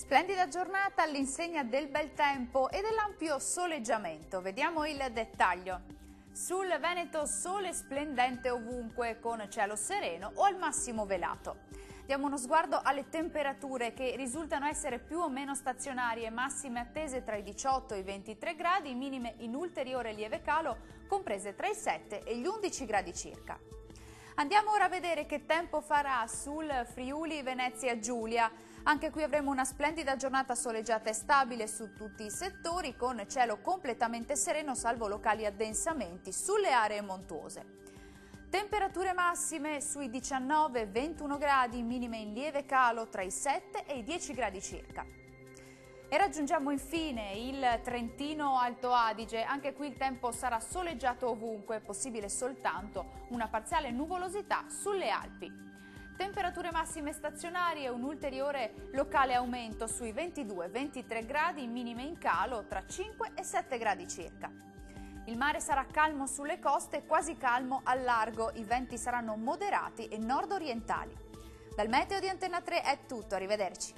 Splendida giornata all'insegna del bel tempo e dell'ampio soleggiamento. Vediamo il dettaglio. Sul Veneto sole splendente ovunque con cielo sereno o al massimo velato. Diamo uno sguardo alle temperature che risultano essere più o meno stazionarie, massime attese tra i 18 e i 23 gradi, minime in ulteriore lieve calo comprese tra i 7 e gli 11 gradi circa. Andiamo ora a vedere che tempo farà sul Friuli Venezia Giulia. Anche qui avremo una splendida giornata soleggiata e stabile su tutti i settori, con cielo completamente sereno salvo locali addensamenti sulle aree montuose. Temperature massime sui 19-21 gradi, minime in lieve calo tra i 7 e i 10 gradi circa. E raggiungiamo infine il Trentino Alto Adige. Anche qui il tempo sarà soleggiato ovunque, possibile soltanto una parziale nuvolosità sulle Alpi. Temperature massime stazionarie e un ulteriore locale aumento sui 22-23 gradi, minime in calo tra 5 e 7 gradi circa. Il mare sarà calmo sulle coste e quasi calmo al largo, i venti saranno moderati e nord-orientali. Dal meteo di Antenna 3 è tutto, arrivederci.